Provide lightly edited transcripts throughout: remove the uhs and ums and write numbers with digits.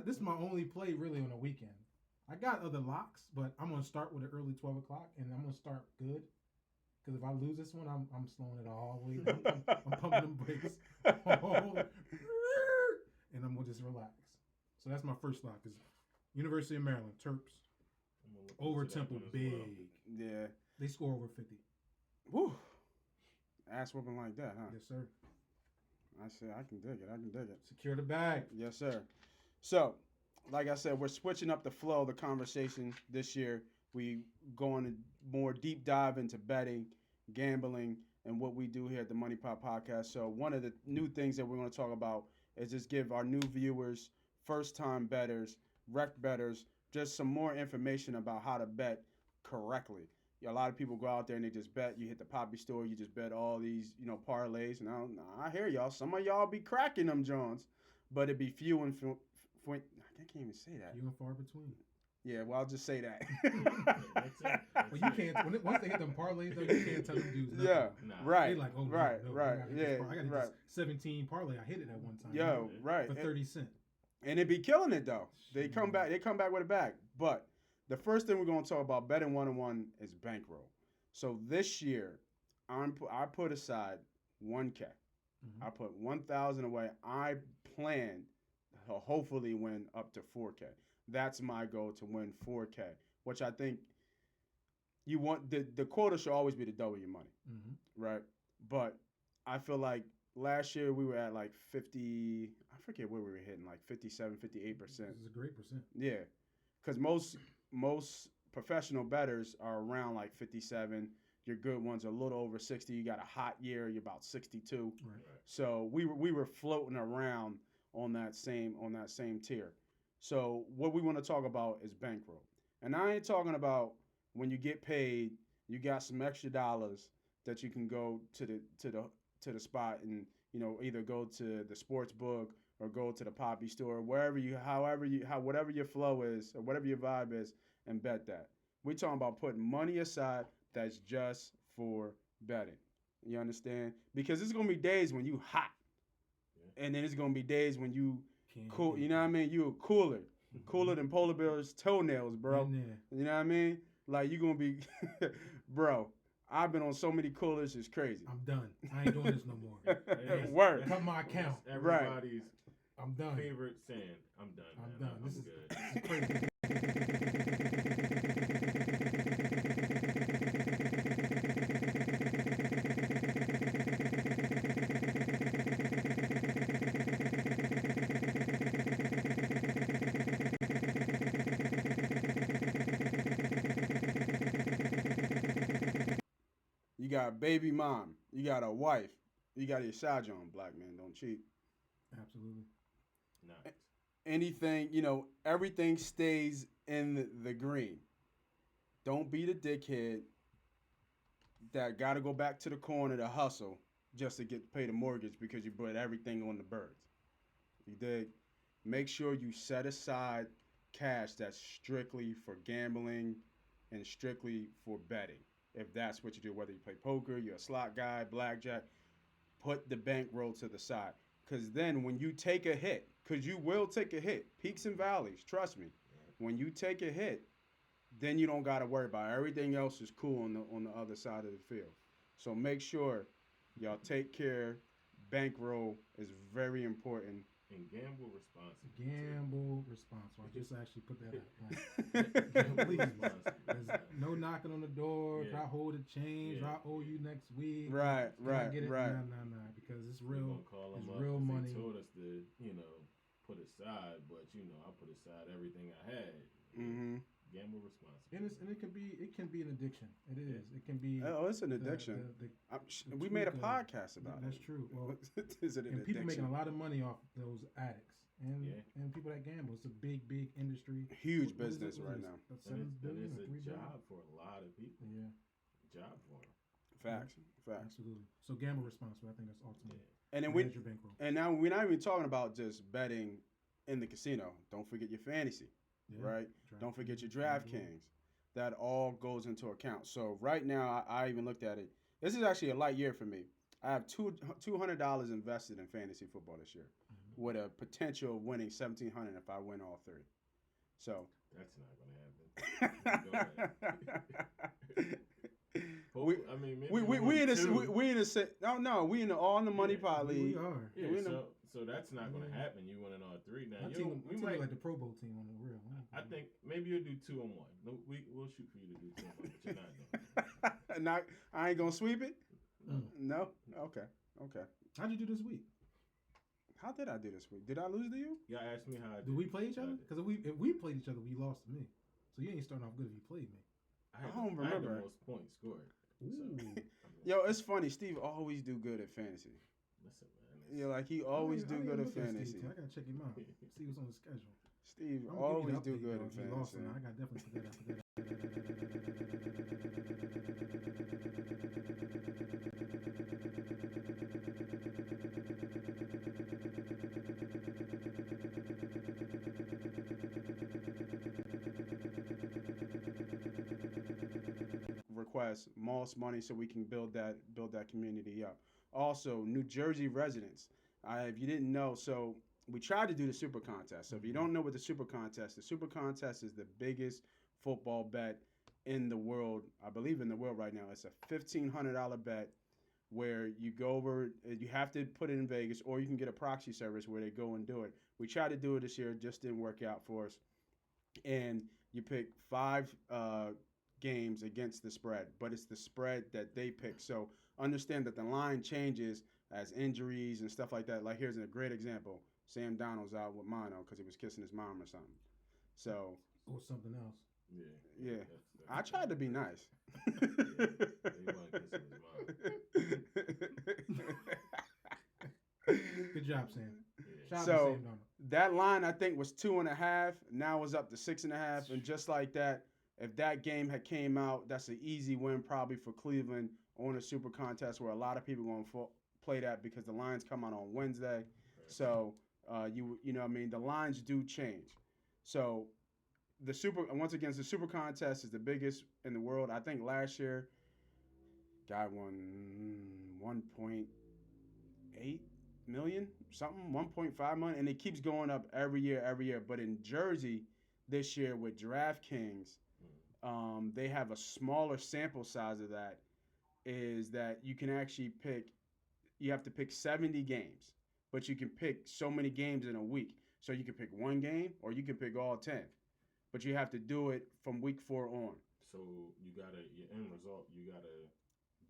This is my only play really on a weekend. I got other locks, but I'm gonna start with an early 12 o'clock, and I'm gonna start good. Because if I lose this one, I'm slowing it all the way down. I'm pumping them brakes, and I'm gonna just relax. So that's my first lock. Is University of Maryland Terps over Temple big. Well. Yeah. They score over 50. Woo. Ass whooping like that, huh? Yes, sir. I can dig it. Secure the bag. Yes, sir. So, like I said, we're switching up the flow of the conversation this year. We going to more deep dive into betting, gambling, and what we do here at the MoneyPot Podcast. So one of the new things that we're going to talk about is just give our new viewers, first-time bettors, rec bettors, just some more information about how to bet correctly. A lot of people go out there and they just bet. You hit the poppy store, you just bet all these, parlays. Now, I hear y'all. Some of y'all be cracking them Johns, but it be few and I can't even say that. Few and far between. Yeah, well, I'll just say that. Well, you can't. Once they hit them parlays, though, you can't tell them dudes nothing. Yeah, right. They like, oh, right, no, right, I got this 17 parlay. I hit it at one time. Yo, right. For 30 cents. And it be killing it though. They come back with a bag. But the first thing we're gonna talk about betting 101 is bankroll. So this year, I put aside 1K. Mm-hmm. I put 1,000 away. I plan to hopefully win up to 4K. That's my goal, to win 4K, which I think you want. The quota should always be to double your money, right? But I feel like last year we were at like 50. I forget where we were hitting, like 57, 58%. This is a great percent. Yeah, because most professional bettors are around like 57. Your good ones are a little over 60. You got a hot year, you're about 62. Right. So we were floating around on that same tier. So what we want to talk about is bankroll. And I ain't talking about when you get paid, you got some extra dollars that you can go to the spot and either go to the sports book or go to the poppy store, whatever your flow is or whatever your vibe is, and bet that. We're talking about putting money aside that's just for betting. You understand? Because there's gonna be days when you hot, and then there's gonna be days when you cool. You know what I mean? You cooler than polar bear's toenails, bro. You know what I mean? Like you gonna be, bro. I've been on so many coolers, it's crazy. I'm done. I ain't doing this no more. Word. Cut my account. Everybody's I'm done. favorite saying, I'm done. I'm man. done. I'm This good. is crazy. You got a baby mom. You got a wife. You got your side on. Black man, don't cheat. Absolutely. Nice. Anything, everything stays in the green. Don't be the dickhead that got to go back to the corner to hustle just to pay the mortgage because you put everything on the birds. You dig? Make sure you set aside cash that's strictly for gambling and strictly for betting. If that's what you do, whether you play poker, you're a slot guy, blackjack, put the bankroll to the side. Because then when you take a hit, because you will take a hit, peaks and valleys, trust me. When you take a hit, then you don't got to worry about it. Everything else is cool on the other side of the field. So make sure y'all take care. Bankroll is very important. And gamble responsibly. Gamble responsible. I just actually put that out. Please. There's no knocking on the door. Yeah. Try hold the change. I owe you next week. Right. Get it? Nah. Because it's real. It's real money. They told us to, put aside, but I put aside everything I had. Mm-hmm. Gamble responsibly. And it can be an addiction. It is. It can be. Oh, it's an addiction. We made a podcast about it. That's true. Well, is it an and people addiction? making a lot of money off those addicts and people that gamble. It's a big industry. Huge business right now. It's a job for a lot of people. Yeah. Job for them. Facts. Absolutely. So gamble responsibly. I think that's ultimate. And then now we're not even talking about just betting in the casino. Don't forget your fantasy, right? Don't forget your DraftKings. That all goes into account. So right now, I even looked at it. This is actually a light year for me. I have $200 invested in fantasy football this year. with a potential of winning 1,700 if I win all three. So That's not gonna happen. Maybe we in the no we in the all in the money pot league. We are. Yeah, so that's not gonna happen. You winning all three now. My team like the Pro Bowl team on the real. I think maybe you'll do 2-1. No, we'll shoot for you to do 2-1, but you're not doing it. I ain't gonna sweep it. Mm. No. Okay. How'd you do this week? How did I do this week? Did I lose to you? Y'all asked me how I did. Do we play each other? Because if we played each other, we lost to me. So you ain't starting off good if you played me. I don't remember. I had the most points scored. So, Yo, it's funny. Steve always do good at fantasy. Listen, man. Yeah, like he always do good at fantasy. Steve, I gotta check him out. See what's on the schedule. Steve always do good at fantasy. Lost, I gotta definitely put that out. Request most money so we can build that community up. Also, New Jersey residents. If you didn't know, so we tried to do the Super Contest. So if you don't know what the Super Contest is the biggest football bet in the world. I believe in the world right now. It's a $1,500 bet where you go over. You have to put it in Vegas, or you can get a proxy service where they go and do it. We tried to do it this year, it just didn't work out for us. And you pick 5 games against the spread, but it's the spread that they pick. So understand that the line changes as injuries and stuff like that. Like here's a great example. Sam Donald's out with mono because he was kissing his mom or something. So or something else. Yeah. I tried to be nice. He wasn't kissing his mom. Good job, Sam. Yeah. So that line I think was 2.5. Now it's up to 6.5, and just like that. If that game had came out, that's an easy win probably for Cleveland on a Super Contest where a lot of people are going to play that because the lines come out on Wednesday. Right. So you know what I mean, the lines do change. So the Super Contest is the biggest in the world. I think last year guy won 1.8 million, something 1.5 million, and it keeps going up every year. But in Jersey this year with DraftKings, they have a smaller sample size of that, is that you can actually you have to pick 70 games, but you can pick so many games in a week. So you can pick one game or you can pick all 10, but you have to do it from week 4 on. So your end result, you gotta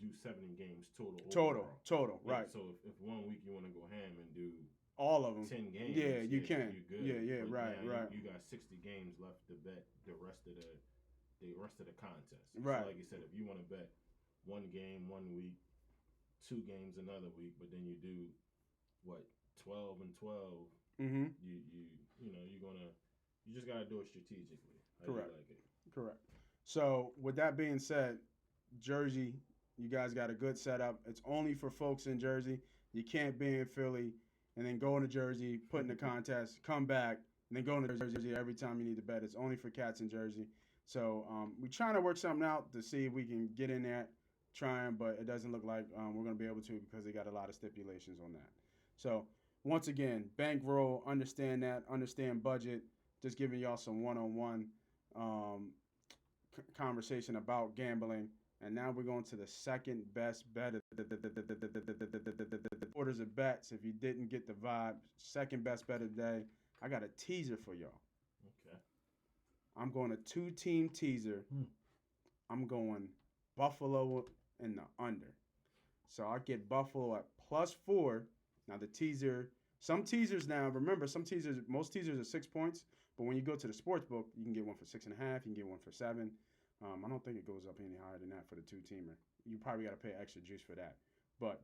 do 70 games total. Total, yeah, right. So if 1 week you want to go ham and do all of them, 10 games, yeah, you can. You're good. Yeah, but right. You got 60 games left to bet the rest of the contest. Right. So like you said, if you want to bet 1 game 1 week, 2 games another week, but then you do 12 and 12. Mm-hmm. You just gotta do it strategically. Correct. You like it. Correct. So with that being said, Jersey, you guys got a good setup. It's only for folks in Jersey. You can't be in Philly and then go into Jersey, put in the contest, come back, and then go into Jersey every time you need to bet. It's only for cats in Jersey. So we're trying to work something out to see if we can get in there, but it doesn't look like we're going to be able to because they got a lot of stipulations on that. So once again, bankroll, understand budget, just giving y'all some one-on-one conversation about gambling. And now we're going to the second best bet. Orders of bets. If you didn't get the vibe, second best bet of the day. I got a teaser for y'all. Okay. I'm going a 2-team teaser. I'm going Buffalo in the under. So I get Buffalo at +4. Now the teaser, most teasers are 6 points. But when you go to the sports book, you can get one for 6.5. You can get one for 7. I don't think it goes up any higher than that for the 2-teamer. You probably got to pay extra juice for that. But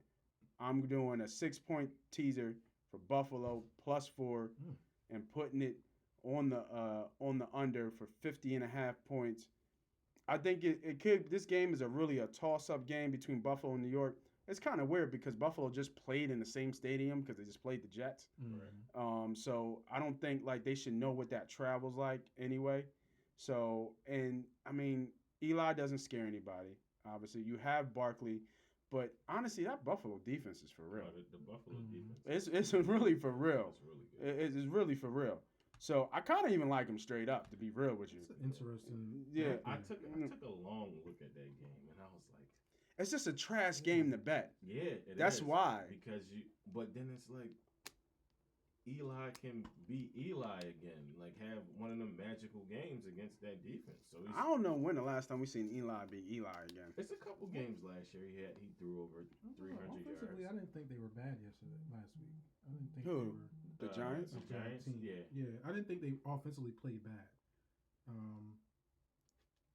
I'm doing a 6-point teaser for Buffalo +4 and putting it on the under for 50.5 points. I think it could. This game is really a toss-up game between Buffalo and New York. It's kind of weird because Buffalo just played in the same stadium because they just played the Jets. Mm-hmm. So I don't think they should know what that travel's like anyway. So, and I mean, Eli doesn't scare anybody. Obviously, you have Barkley, But honestly, that Buffalo defense is for real. The Buffalo defense. It's really for real. It's really good. It's really for real. So I kind of even like him straight up, to be real with you. It's interesting. Yeah. I took a long look at that game, and I was like, it's just a trash game to bet. yeah, That's why. Because but then it's like, Eli can be Eli again, like have one of them magical games against that defense. So I don't know when the last time we seen Eli be Eli again. It's a couple games last year. He threw over 300 Offensively, yards. I didn't think they were bad last week. I didn't think Who? they were The Giants? The Giants, team. yeah. I didn't think they offensively played bad.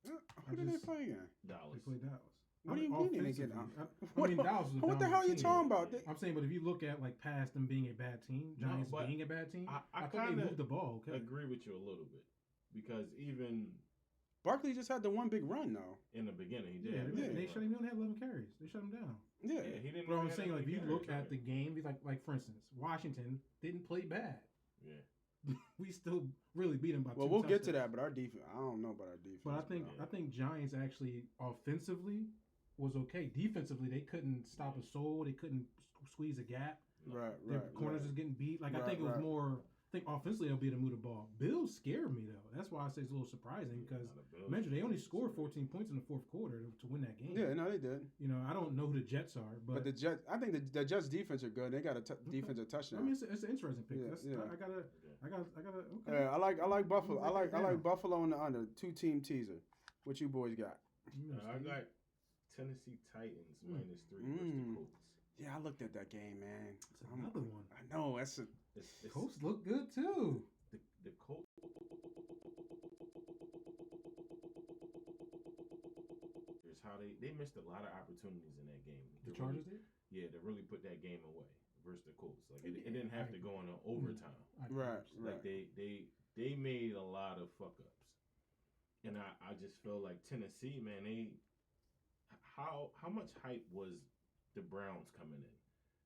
Who did they play again? Dallas. They played Dallas. What do you mean they get out? I mean, Dallas was a What the hell are you talking about? I'm saying, but if you look at like past them being a bad team, Giants being a bad team, I thought they moved the ball. Okay, agree with you a little bit because even Barkley just had the one big run though. in the beginning, he yeah, did. they shut him down. He had 11 carries. They shut him down. Yeah, he didn't. But really I'm saying, have like, if you any look carries, at the game, like for instance, Washington didn't play bad. Yeah. We still really beat them by. Well, we'll get to that, but our defense, I don't know about our defense. But I think Giants actually offensively was okay. Defensively, they couldn't stop a soul. They couldn't squeeze a gap. Right. Their corners was getting beat. Like, I think it was more. I think offensively they'll be able to move the ball. Bills scared me though. That's why I say it's a little surprising because imagine they only scored 14 points in the fourth quarter to win that game. Yeah, no, they did. You know, I don't know who the Jets are, but the Jets. I think the Jets defense are good. They got a defensive touchdown. I mean, it's an interesting pick. Yeah, I gotta. Okay. Yeah, I like Buffalo. I like Buffalo in the under 2-team teaser. What you boys got? I got Tennessee Titans -3 versus the Colts. Yeah, I looked at that game, man. It's another one. I know that's a. Colts look good too. The Colts. Here's how they missed a lot of opportunities in that game. The Chargers did? Yeah, to really put that game away versus the Colts. Like it didn't have to go into overtime. Right. Like they made a lot of fuck ups, and I just feel like Tennessee, man. How much hype was the Browns coming in?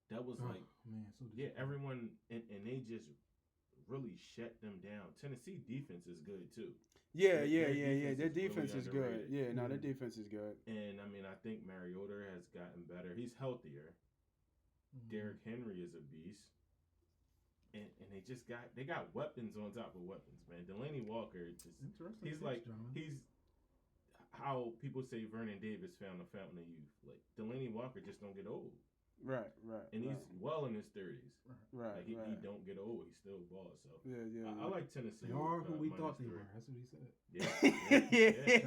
That was like, man, everyone, and they just really shut them down. Tennessee defense is good too. Yeah. Their defense is good. Really Yeah, no, their defense is good. And I mean, I think Mariota has gotten better. He's healthier. Derrick Henry is a beast. And they got weapons on top of weapons, man. Delaney Walker, he's how people say Vernon Davis found the fountain of youth. Like Delaney Walker just don't get old. Right. And he's well in his 30s. Right. Like he don't get old. He still balls. So yeah. I like Tennessee. They are who we thought they were. That's what he said.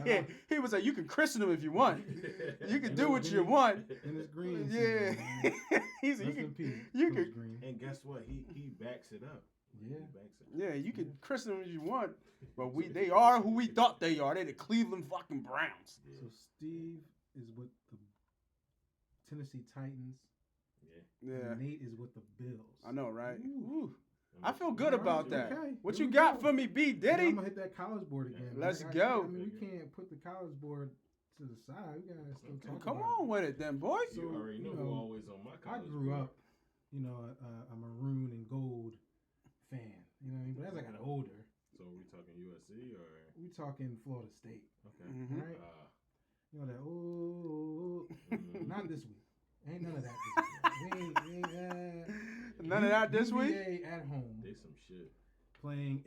Yeah. He was like, you can christen them if you want. You can do what you want. And it's green. Yeah. He said you can. And guess what? He backs it up. Yeah. He backs it up. Yeah, you can christen them if you want. But they are who we thought they are. They're the Cleveland fucking Browns. Yeah. So Steve is with the Tennessee Titans. Yeah. Nate is with the Bills. I know, right? Ooh. I feel good about that. Okay. What you got for me, B.Diddy? I'm gonna hit that college board again. Let's go. I mean, we can't put the college board to the side. We gotta still talk Come about on with it, then, boy. You already know who always on my college I grew board. up, a maroon and gold fan. You know what I mean? But as I got older, so we talking USC or we talking Florida State. Okay. Right? You know that? Not this week. Ain't none of that this week. None of that this week? UVA at home. They some shit. Playing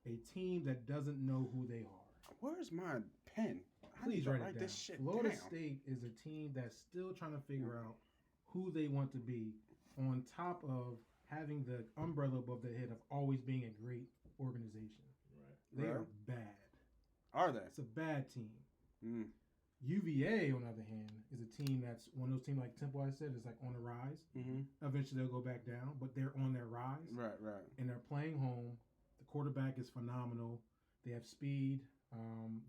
a team that doesn't know who they are. Where's my pen? Please write it down. This shit Florida down. State is a team that's still trying to figure out who they want to be on top of having the umbrella above their head of always being a great organization. Right. They are bad. Are they? It's a bad team. Mm. UVA, on the other hand, is a team that's one of those teams like Temple, I said, is like on the rise. Mm-hmm. Eventually they'll go back down, but they're on their rise. Right. And they're playing home. The quarterback is phenomenal. They have speed.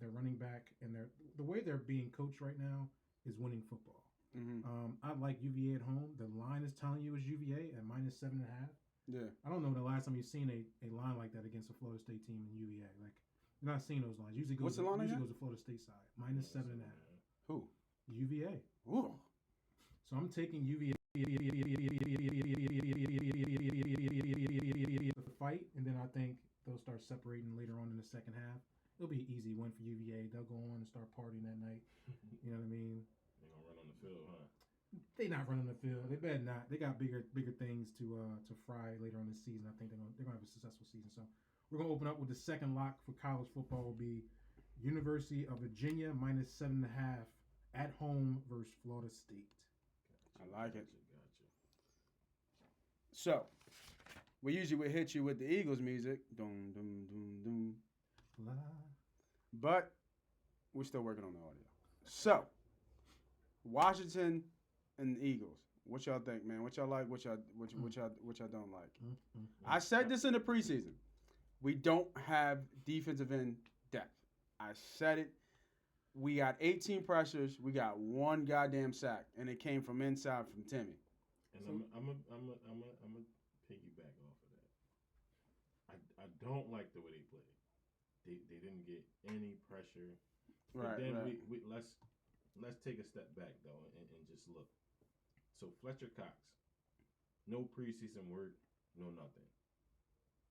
They're running back, and the way they're being coached right now is winning football. Mm-hmm. I like UVA at home. The line is telling you is UVA at -7.5. Yeah. I don't know the last time you've seen a line like that against a Florida State team in UVA. Like, you're not seeing those lines. Usually goes What's the line again? goes to Florida State side. -7.5. Who? UVA. Ooh. So I'm taking UVA the fight, and then I think they'll start separating later on in the second half. It'll be an easy win for UVA. They'll go on and start partying that night. You know what I mean? They're gonna run on the field, huh? they not running the field. They better not. They got bigger things to fry later on this season. I think they're gonna have a successful season. So we're gonna open up with the second lock for college football. Will be University of Virginia minus 7.5 at home versus Florida State. I like it. Gotcha. So, we usually would hit you with the Eagles music. Dum, dum, dum, dum. Fly. But we're still working on the audio. So, Washington and the Eagles. What y'all think, man? What y'all like? What y'all don't like? I said this in the preseason. We don't have defensive end depth. I said it. We got 18 pressures. We got one goddamn sack, and it came from inside from Timmy. And I'm a piggyback off of that. I don't like the way they played. They didn't get any pressure. Right. But then right. we let's take a step back though and just look. So Fletcher Cox, no preseason work, no nothing.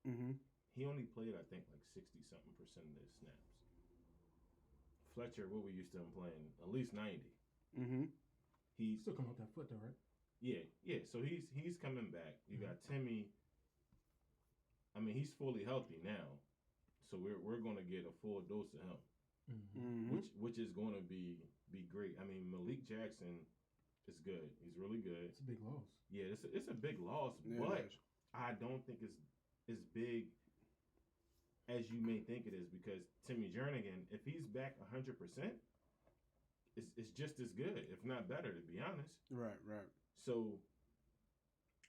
Mm-hmm. He only played I think like 60-something% of his snaps. Fletcher, what we used to him playing, at least 90. Mm-hmm. He's Still coming off that foot though, right? Yeah. So he's coming back. You got Timmy. I mean, he's fully healthy now, so we're gonna get a full dose of him, Mm-hmm. which is gonna be great. I mean, Malik Jackson is good. He's really good. It's a big loss. Yeah, it's a big loss, Yeah, but it is. I don't think it's as big as you may think it is because Timmy Jernigan, if he's back 100%, it's just as good, if not better, to be honest. Right. So,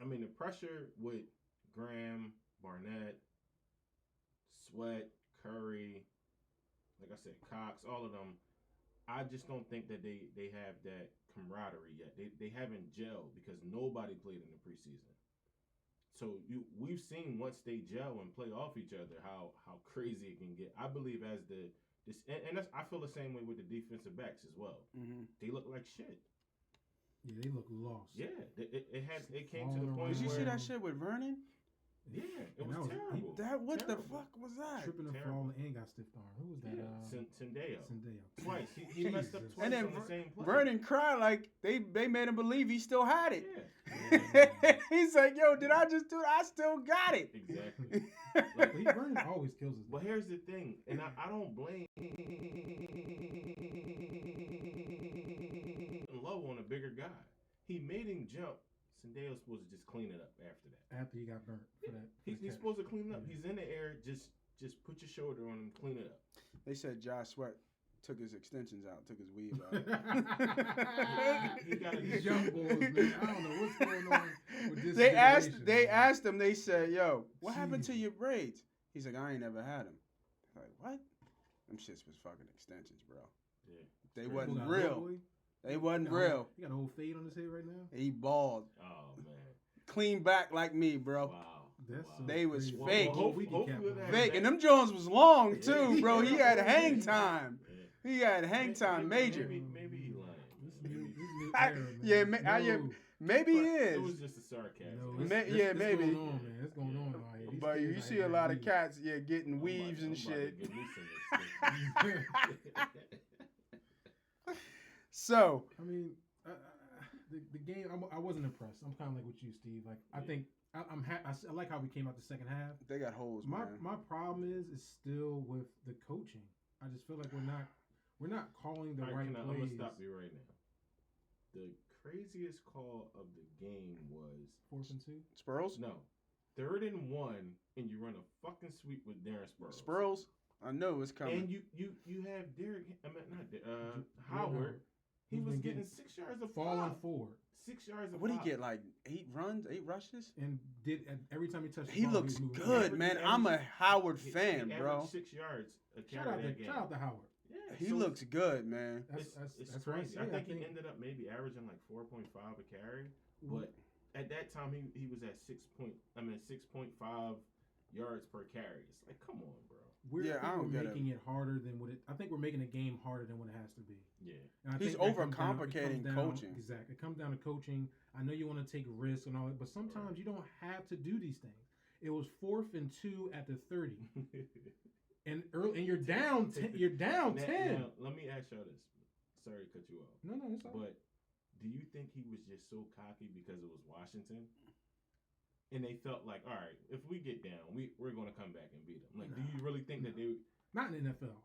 I mean, the pressure with Graham, Barnett, Sweat, Curry, like I said, Cox, all of them, I just don't think that they have that camaraderie yet. They haven't gelled because nobody played in the preseason. So we've seen once they gel and play off each other how crazy it can get. I believe as and that's, I feel the same way with the defensive backs as well. Mm-hmm. They look like shit. Yeah, they look lost. Yeah, it came to the point. Did you where, see that shit with Vernon? Yeah, it And was terrible. What Terrible. the fuck was that? Tripping and Terrible. falling and got stiff arm. Who was that? Yeah, Sendeo. Sendeo. Twice. He messed up Jesus. twice And then on the same play. Vernon cried like they made him believe he still had it. Yeah. He's like, yo, did I just do it? I still got it. Exactly. But Vernon always kills us. But here's the thing, and I don't blame low on a bigger guy. He made him jump. Sendeo's supposed to just clean it up after that. After he got burnt for that. He's supposed to clean it up. He's in the air. Just put your shoulder on him, clean it up. They said Josh Sweat took his extensions out, took his weave out. He got These young boys, man. I don't know what's going on with this They generation, asked him, they said, yo, what happened to your braids? He's like, I ain't never had them. Like, what? Them shits was fucking extensions, bro. Yeah. They Crazy. wasn't Got a real. boy. They wasn't He got a real. whole- He got a whole fade on his head right now. He bald. Oh man. Clean back like me, bro. Wow. That's Wow. so They was crazy. fake. Hopefully that- Fake. And them Jones was long, too, bro. He had hang time. Yeah. He had hang time major. Maybe he lying. This new I- era, man. yeah, No. Maybe he It was is. just a sarcasm. No, Yeah, maybe. It's going on, man. It's going on out here. These But kids you out see here a lot of weak. cats, getting I'm weaves and about to shit. get loose in this. So, I mean, the game. I wasn't impressed. I'm kind of like with you, Steve. Like I think I'm I like how we came out the second half. they got holes, man. My problem is still with the coaching. I just feel like we're not calling the right I'm plays. gonna stop you right now. The craziest call of the game was 4th and 2. Spurls? no 3rd and 1, and you run a fucking sweep with Darren Sproles. Spurls? I know it's coming. And you have Derek. I mean not Howard. He Who's was been getting getting 6 yards of falling pop. forward 6 yards of What did pop. he get, like 8 runs, 8 rushes? and did every time he touched. He the ball, looks was moving good, forward. man. He I'm a averaged- Howard He fan, averaged bro. 6 yards a Shout carry out that game. to Howard. Yeah, He so looks good, man. That's it's what I crazy. say. I think he ended up maybe averaging like 4.5 a carry, but at that time he was at 6.5 yards per carry. It's like, come on, bro. I don't get it. making it harder than what it. I think we're making the game harder than what it has to be. Yeah. And I He's think that comes down- it overcomplicating comes down- coaching. Exactly. It comes down to coaching. I know you want to take risks and all that, but sometimes you don't have to do these things. It was 4th and 2 at the 30, and you're down 10. You're down 10. Now, let me ask y'all this. Sorry to cut you off. No, it's all right. But do you think he was just so cocky because it was Washington? And they felt like, all right, if we get down, we're going to come back and beat them. Like, do you really think that they? Not in the NFL.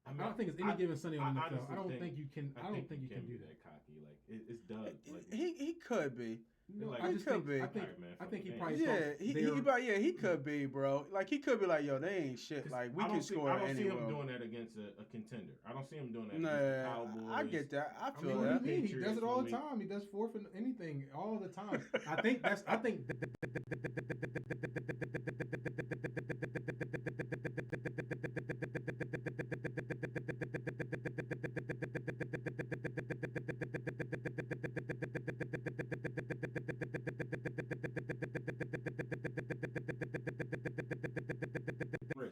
I don't think it's any given Sunday on the NFL. I don't think you can. I don't think you can do that. Cocky, like it's Doug. Like, he could be. No, like, I just think. be. I think. Right, man, I think he fuck probably. He could be, bro. Like he could be like, yo, they ain't shit. Like we can score. I don't see him doing that against a contender. I don't see him doing that against the Cowboys. I get that. I feel what that. do you mean? He does it all the time. He does fourth and anything all the time. I think that's. I think.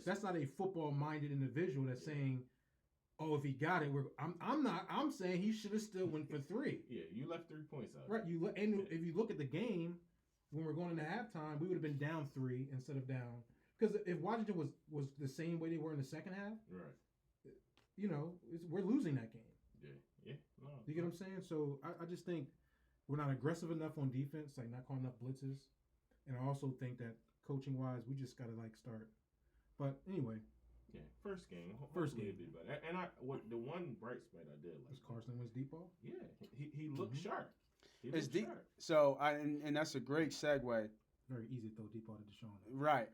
That's not a football-minded individual that's saying, "Oh, if he got it, I'm not. I'm saying he should have still went for 3." Yeah, you left 3 points out. Right. If you look at the game when we're going into halftime, we would have been down 3 instead of down. Because if Washington was the same way they were in the second half, right? You know, we're losing that game. Yeah. No, you get what I'm saying? So I just think we're not aggressive enough on defense, like not calling enough blitzes, and I also think that coaching wise, we just got to start. But anyway, yeah, first game. Be better. And the one bright spot I did like was Carson Wentz deep ball. Yeah, he looked sharp. It's deep. So and that's a great segue. Very easy to throw deep ball to Deshaun. Right.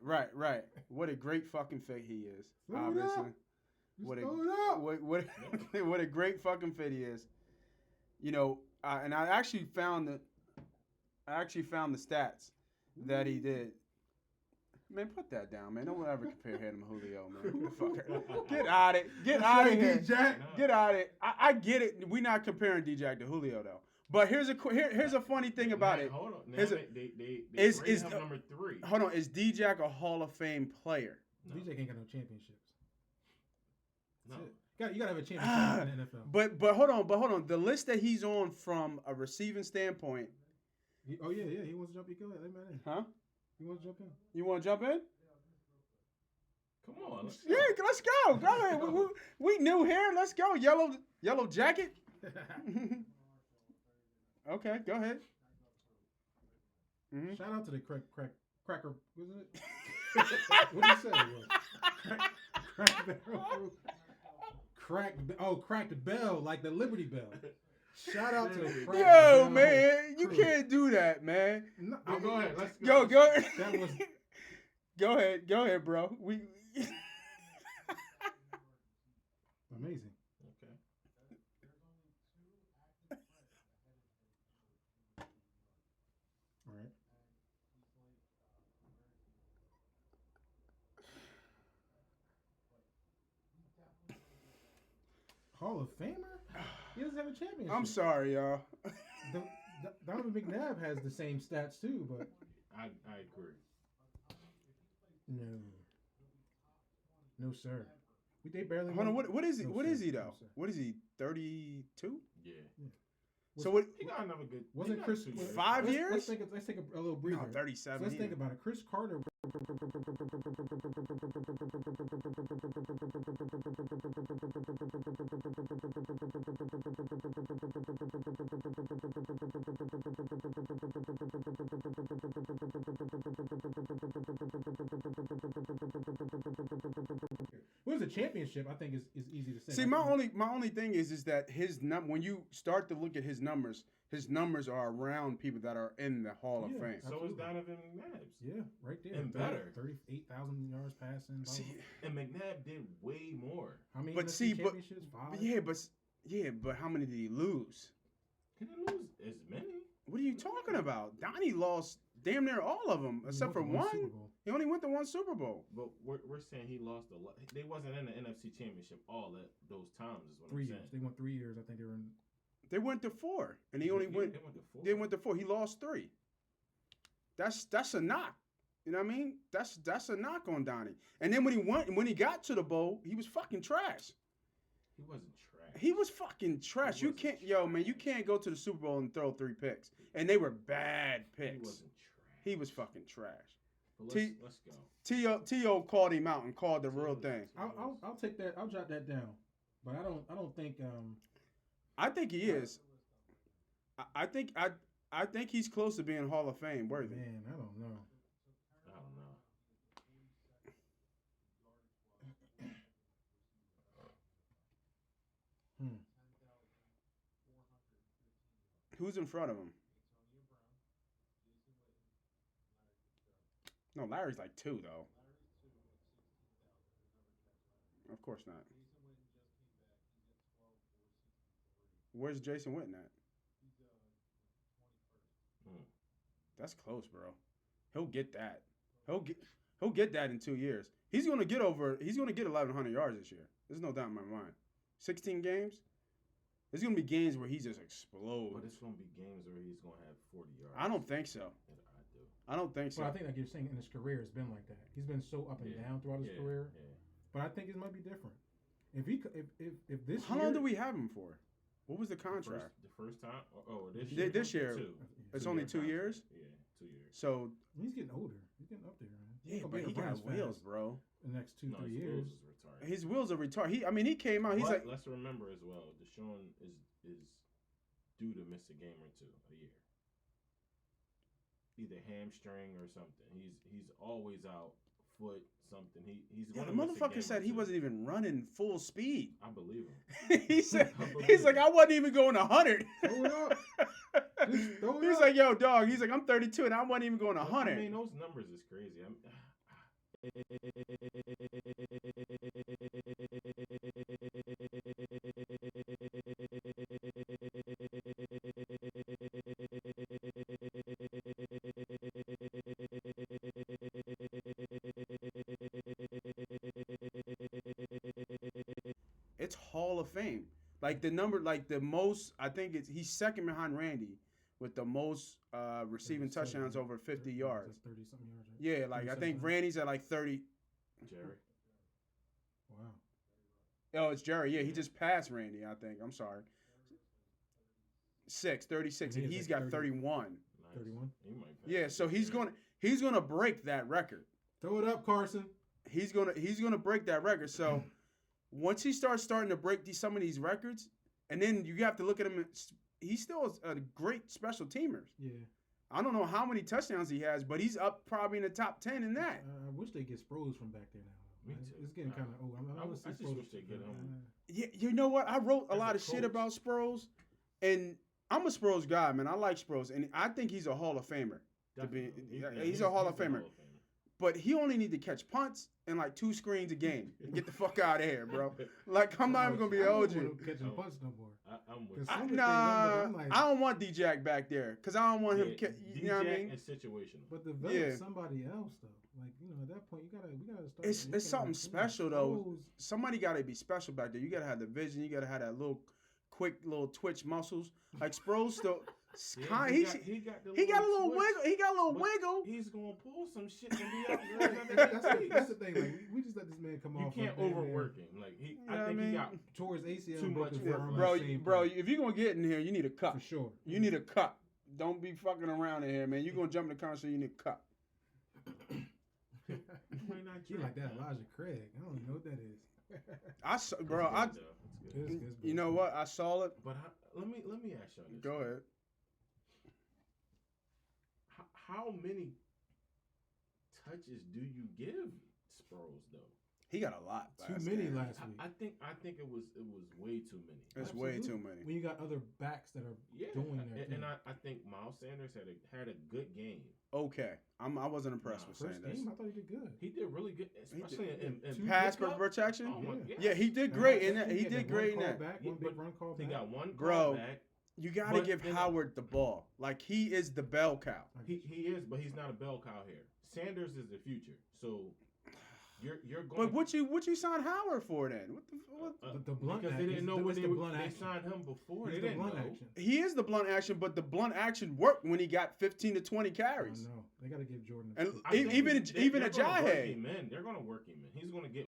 What a great fucking fit he is. Obviously. What a great fucking fit he is. You know, and I actually found the stats that he did. Man, put that down, man. No one ever compare him to Julio, man. Get out of here. Get out of it. I get it. We're not comparing D-Jack to Julio, though. But here's a funny thing about it. Hold on. They is number 3. Hold on. Is D-Jack a Hall of Fame player? No. D-Jack ain't got no championships. No. You gotta have a championship in the NFL. But hold on. The list that he's on from a receiving standpoint. He wants to jump in. Go ahead. Let him in. Huh? You want to jump in? You want to jump in? Come on. Let's go. Go ahead. We new here. Let's go. Yellow jacket. Okay, go ahead. Mm-hmm. Shout out to the cracker, wasn't it? What did you say? Crack the bell like the Liberty Bell. Shout out to the crack. Yo, man, you can't do that, man. No, go ahead. Let's go. Go. That was. Go ahead, bro. Amazing. Okay. All right. Hall of Famer? He doesn't have a championship. I'm sorry, y'all. Donovan McNabb has the same stats too, but I agree. No, sir. They barely. Hold on. What is he? No, what sir. is he though? No, sir. What is he? 32? Yeah. So what? He got another good. Wasn't Chris 5 years? Let's take a little breather. No, 37. So let's think about it. Chris Carter. What is a championship? I think is easy to say. See, my only thing is that his when you start to look at his numbers are around people that are in the Hall of Fame. So is Donovan McNabb's. Yeah, right there. And better. 38,000 yards passing. See, and McNabb did way more. How many? Championships? 5. But how many did he lose? He didn't lose as many. What are you talking about? Donnie lost damn near all of them except for one. He only went to one Super Bowl. But we're saying he lost a lot. They wasn't in the NFC Championship all those times. Is what 3 I'm years. saying. They won 3 years. I think they were in. They went to 4, and he only went. They went to 4. He lost 3. That's a knock. You know what I mean? That's a knock on Donnie. And then when he got to the bowl, he was fucking trash. He wasn't trash. He was fucking trash. You can't, you can't go to the Super Bowl and throw 3 picks, and they were bad picks. He wasn't trash. He was fucking trash. But let's go. T.O. called him out and called the real thing. I'll take that. I'll jot that down. But I don't think. I think he is. I think he's close to being Hall of Fame worthy. Man, I don't know. I don't know. Who's in front of him? No, Larry's like 2 though. Of course not. Where's Jason Witten at? That's close, bro. He'll get that. He'll get that in 2 years. He's gonna get 1,100 yards this year. There's no doubt in my mind. 16 games. There's gonna be games where he just explodes. But it's gonna be games where he's gonna have 40 yards. I don't think so. I don't think so. But I think, like you're saying, in his career, it's been like that. He's been so up and down throughout his career. Yeah. But I think it might be different. If this How long do we have him for? What was the contract? The first time? Oh, this year? This year. It's only 2 years? Yeah, 2 years. So he's getting older. He's getting up there, man. Yeah, but he got wheels, bro. The next 2-3 years. His wheels are retired. He came out. He's but like. Let's remember as well, Deshaun is due to miss a game or 2 a year. Either hamstring or something. He's always out. Foot something. He's the motherfucker said he wasn't even running full speed. I believe him. he's like I wasn't even going 100. Throw it up. He's like, yo, dog. He's like, I'm 32 and I wasn't even going 100. I mean, those numbers is crazy. It's Hall of Fame. Like the number, like the most, I think he's second behind Randy with the most receiving touchdowns over 50 yards. That's 30-something yards, right? Yeah, like I think Randy's at like 30. Jerry. Wow. Oh, it's Jerry. Yeah, he just passed Randy, I think. I'm sorry. 36, and he's got 31. Nice. 31? Yeah, so he's gonna break that record. Throw it up, Carson. He's gonna break that record. So once he starting to break some of these records, and then you have to look at him. He's still a great special teamer. Yeah. I don't know how many touchdowns he has, but he's up probably in the top 10 in that. I wish they get Sproles from back there now. Me too. It's getting kind of old. I just wish they get him. Yeah, you know what? I wrote a lot of shit about Sproles, and I'm a Sproles guy, man. I like Sproles, and I think he's a Hall of Famer. He's a Hall of Famer. But he only need to catch punts and like 2 screens a game and get the fuck out of here, bro. Like, I'm not even gonna be hold you. Catching punts no more. I'm with I don't want D-Jack back there because I don't want him. You know what I mean? Is situational. But develop somebody else though. Like, at that point we gotta start. It's something special though. Somebody gotta be special back there. You gotta have the vision. You gotta have that quick little twitch muscles. Like Sproles still. He got a little wiggle. He got a little wiggle. He's gonna pull some shit and be out there. That's the thing. Like, we just let this man come off. You can't overwork him. Like I think he got towards ACL too much. Bro, if you're gonna get in here, you need a cut. For sure. You need a cut. Don't be fucking around in here, man. You're gonna jump in the concert. You need a cut. You like that, Elijah Craig? I don't even know what that is. You know what? I saw it. But let me ask you this. Go ahead. How many touches do you give Sproles though? He got a lot. Too many last week. I think it was way too many. It's Absolutely. way too many. When you got other backs that are doing their thing. And I think Miles Sanders had a good game. Okay, I wasn't impressed with Sanders. Sanders. Game, I thought he did good. He did really good, especially in pass protection. Oh yeah, he did great in that. He did great in that. One big run call back. He got one call back. You gotta give Howard the ball. Like, he is the bell cow. He is, but he's not a bell cow here. Sanders is the future. So you're going. But what you sign Howard for then? What the blunt because action. They didn't know when they action. signed him before. He's they didn't know. Action. He is the blunt action, but the blunt action worked when he got 15 to 20 carries. No, they got to give Jordan. And even a Jahe. They're going to work him in. He's going to get.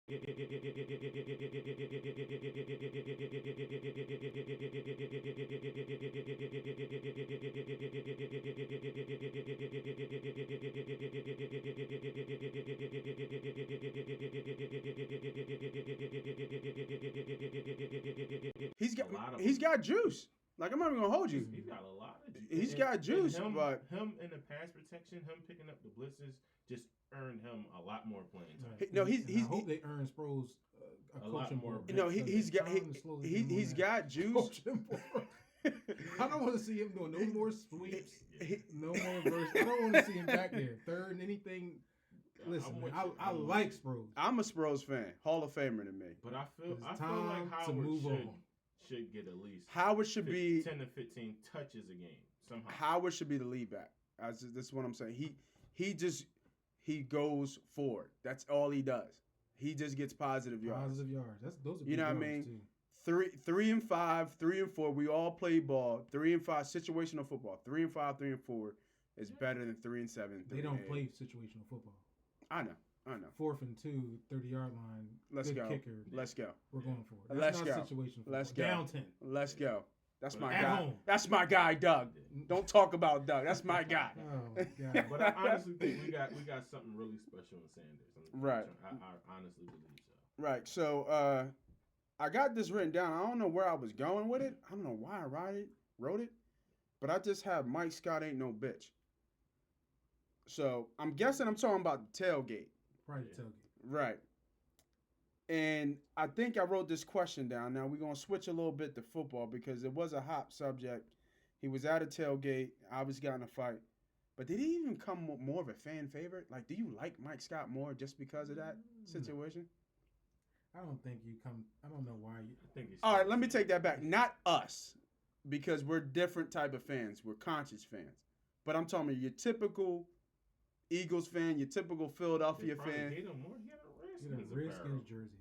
He's got juice. Like, I'm not even gonna hold you. He's got a lot of juice. He's got juice, him, but him in the pass protection, him picking up the blitzes, just earned him a lot more playing time. Right. No, I hope they earn Sproles a lot more. No, he's got juice. I don't want to see him doing no more sweeps, no more verse. I don't want to see him back there. Third and anything. Listen, I like Sproles. I'm a Sproles fan, Hall of Famer to me. But I feel like Howard should get at least Howard should be 10 to 15 touches a game somehow. Howard should be the lead back. This is what I'm saying. He goes forward. That's all he does. He just gets positive yards. Positive yards. Those are you know what I mean. Too. 3 and 5, 3 and 4. We all play ball. 3 and 5 situational football. 3 and 5, 3 and 4 is better than 3 and 7. They don't play situational football. I know. 4th and 2, 30-yard line. Let's go. Kicker. Let's go. We're going for it. Let's not go. Situational football. Let's go. Down 10. Let's go. That's my At guy. home. That's my guy, Doug. Don't talk about Doug. That's my guy. Oh my God. But I honestly think we got something really special in Sanders. Right. I honestly believe so. Right. So I got this written down. I don't know where I was going with it. I don't know why I wrote it, but I just have Mike Scott ain't no bitch. So I'm guessing I'm talking about the tailgate. Probably the tailgate. Right. And I think I wrote this question down. Now we're going to switch a little bit to football because it was a hot subject. He was at a tailgate. Obviously got in a fight. But did he even come more of a fan favorite? Like, do you like Mike Scott more just because of that situation? I don't think you come. I don't know why you. I think all right, let me take that back. Not us, because we're different type of fans. We're conscious fans. But I'm talking about your typical Eagles fan, your typical Philadelphia fan. Hate him more. He had a Redskins jersey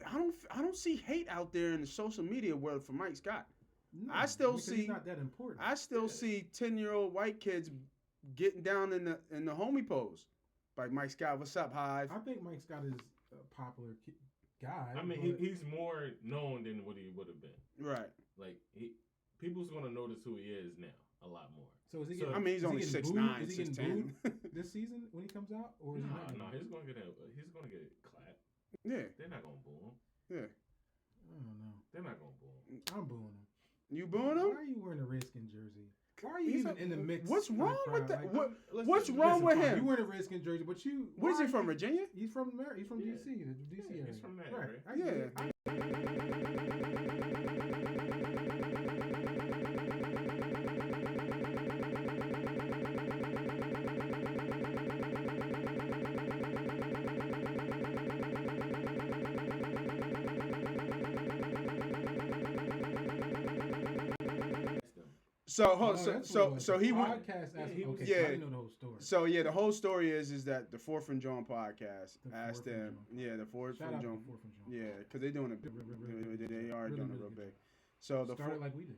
on. I don't see hate out there in the social media world for Mike Scott. No, I still see. He's not that important. I still see 10-year-old white kids getting down in the homie pose. Like, Mike Scott, what's up, Hive? I think Mike Scott is a popular guy. I mean, he's more known than what he would have been. Right. Like, people's going to notice who he is now a lot more. So is he? Getting, I mean, he's only 6'9", Is he getting booed this season when he comes out, or is he not? No, he's going to get clapped. Yeah. They're not going to boo him. Yeah. I don't know. They're not going to boo him. I'm booing him. You booing him? Why are you wearing a Redskin jersey? Why are you even in the mix? What's wrong with that? Like, what's wrong with him? You wearing a Redskin jersey, but you. Where is he from? Virginia? He's from DC. The DC area. He's from that, right? Yeah. So he went. Yeah. I didn't know the whole story. So yeah, the whole story is that the 4th and John podcast asked them. Yeah, the 4th and John. Yeah, because they're doing it. They are doing it real big. So the started like we did.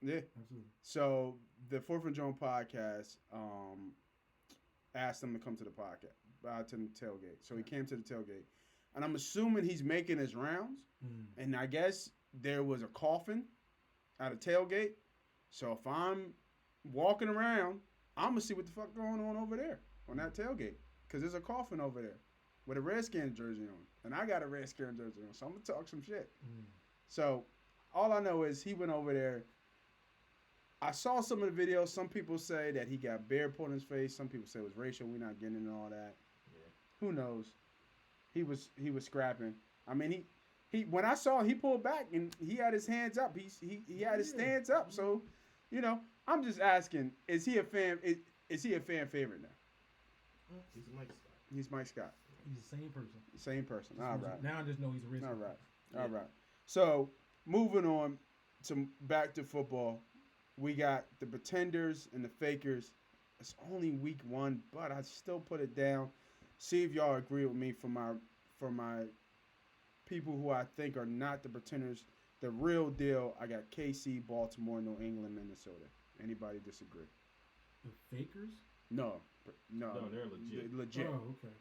Yeah. Absolutely. So the 4th and John podcast asked them to come to the podcast to the tailgate. So he came to the tailgate, and I'm assuming he's making his rounds. And I guess there was a coffin at a tailgate. So if I'm walking around, I'm going to see what the fuck going on over there on that tailgate. Because there's a coffin over there with a Redskins jersey on. And I got a Redskins jersey on. So I'm going to talk some shit. So all I know is he went over there. I saw some of the videos. Some people say that he got beer put in his face. Some people say it was racial. We're not getting into all that. Yeah. Who knows? He was scrapping. I mean, he when I saw he pulled back and he had his hands up. He had his stands up. So, you know, I'm just asking, is he a fan? Is he a fan favorite now? He's Mike Scott. He's Mike Scott. He's the same person. Same person. All right. Now I just know he's a Redskins. All right. So moving on to back to football, we got the pretenders and the fakers. It's only week 1, but I still put it down. See if y'all agree with me for my people who I think are not the pretenders. The real deal, I got KC, Baltimore, New England, Minnesota. Anybody disagree? The fakers? No, they're legit. Oh, okay.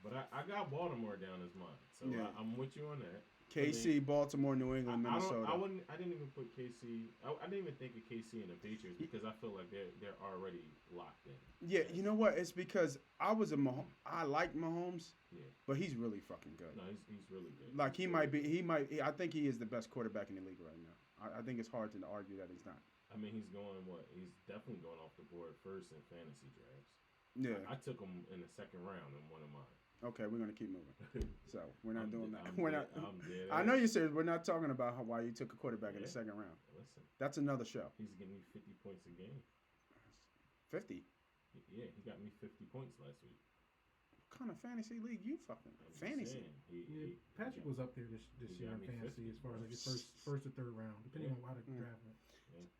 But I got Baltimore down as mine, so yeah. I'm with you on that. KC, Baltimore, New England, Minnesota. I didn't even put KC. I didn't even think of KC and the Patriots because I feel like they're already locked in. Yeah, you know what? It's because I like Mahomes. Yeah. But he's really fucking good. No, he's really good. Like I think he is the best quarterback in the league right now. I think it's hard to argue that he's not. I mean, he's definitely going off the board first in fantasy drafts. Yeah. I took him in the second round in one of mine. Okay, we're gonna keep moving. So we're not doing that. I'm dead. I know you said we're not talking about why you took a quarterback in the second round. Listen, that's another show. He's getting me 50 points a game. 50. Yeah, he got me 50 points last week. What kind of fantasy league you fucking fantasy? Patrick was up there this year in fantasy as far as like his first or third round, depending on how the draft went.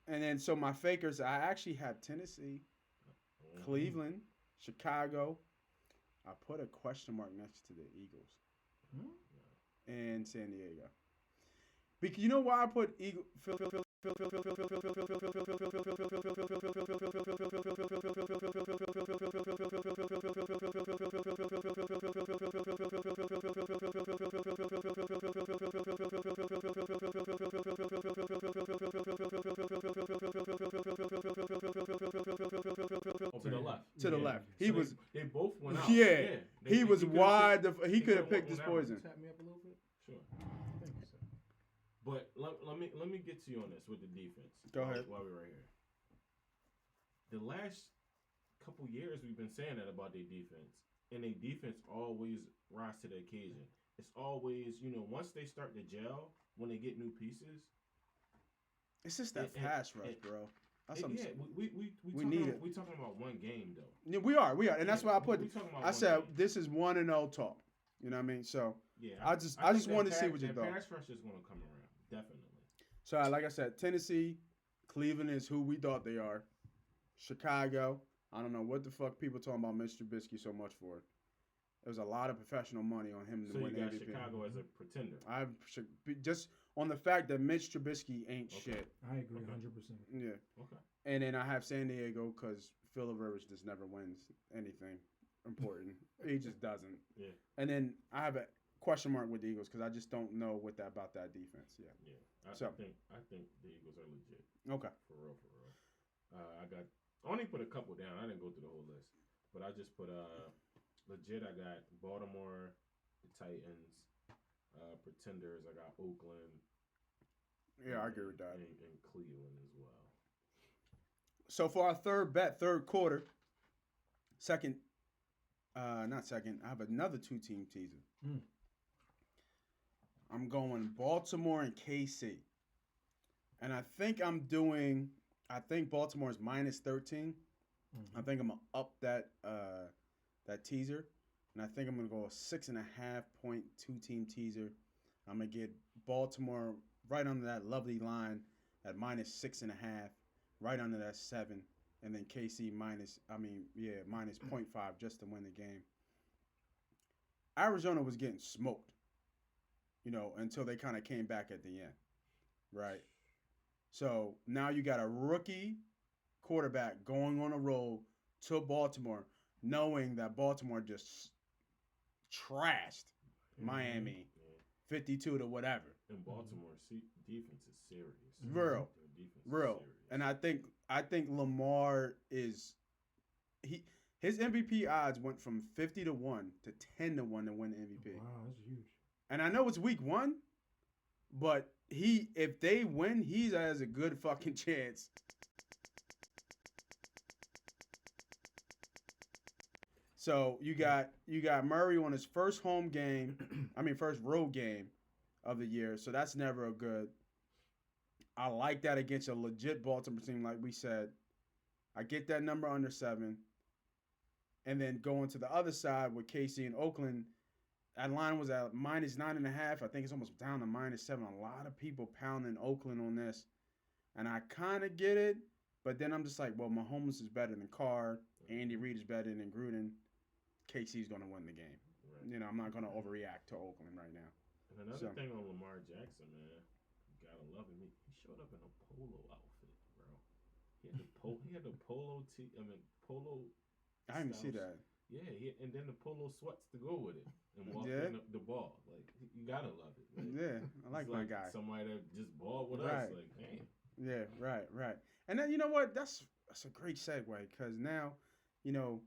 And then so my fakers, I actually have Tennessee, Cleveland, Chicago. I put a question mark next to the Eagles and San Diego. Because you know why I put Eagle. To the left. He was. They both went out. Yeah. He was wide. He could have picked his poison. Tap me up a little bit. Sure. Thank you, sir. But let me get to you on this with the defense. Go ahead. While we're right here. The last couple years we've been saying that about their defense, and their defense always rise to the occasion. It's always, once they start to gel, when they get new pieces. It's just that pass rush, bro. We need it. We talking about one game though. Yeah, we are, and that's why I put. I said game. This is 1-0 talk. You know what I mean? So yeah, I just wanted to see what you thought. Pass rush is going to come around, definitely. So like I said, Tennessee, Cleveland is who we thought they are. Chicago, I don't know what the fuck people talking about Mitch Trubisky so much for. There was a lot of professional money on him to win the MVP. So you got MVP. Chicago as a pretender. I should just on the fact that Mitch Trubisky ain't shit. I agree 100%. Yeah. Okay. And then I have San Diego because Phillip Rivers just never wins anything important. He just doesn't. Yeah. And then I have a question mark with the Eagles because I just don't know about that defense yet. Yeah. I think the Eagles are legit. Okay. For real. I only put a couple down. I didn't go through the whole list, but I just put legit. I got Baltimore, the Titans, pretenders. I got Oakland. Yeah, I agree with that. And Cleveland as well. So for our third quarter, not second. I have another 2-team teaser. I'm going Baltimore and KC, and I think Baltimore is -13. I think I'm gonna up that teaser, and I think I'm gonna go a 6.5 point 2-team teaser. I'm gonna get Baltimore right under that lovely line at -6.5, right under that 7, and then KC -0.5 just to win the game. Arizona was getting smoked, until they kind of came back at the end, right? So now you got a rookie quarterback going on a road to Baltimore, knowing that Baltimore just trashed Miami 52 to whatever. And Baltimore's defense is serious. Real. And I think Lamar is his MVP odds went from 50 to 1 to 10 to 1 to win the MVP. Wow, that's huge. And I know it's week 1, but if they win, he has a good fucking chance. So you got Murray on his first road game of the year. So that's never a good. I like that against a legit Baltimore team, like we said. I get that number under 7. And then going to the other side with KC and Oakland, that line was at -9.5. I think it's almost down to -7. A lot of people pounding Oakland on this. And I kind of get it. But then I'm just like, well, Mahomes is better than Carr. Andy Reid is better than Gruden. KC's going to win the game. Right. I'm not going to overreact to Oakland right now. And another thing on Lamar Jackson, man, you got to love him. He showed up in a polo outfit, bro. He had the polo polo. I didn't see that. Yeah, and then the polo sweats to go with it, and walk in the ball. Like, you gotta love it. Like, yeah, I like my guy. Somebody that just balled with us, like, damn. Yeah, right. And then you know what? That's a great segue because now, you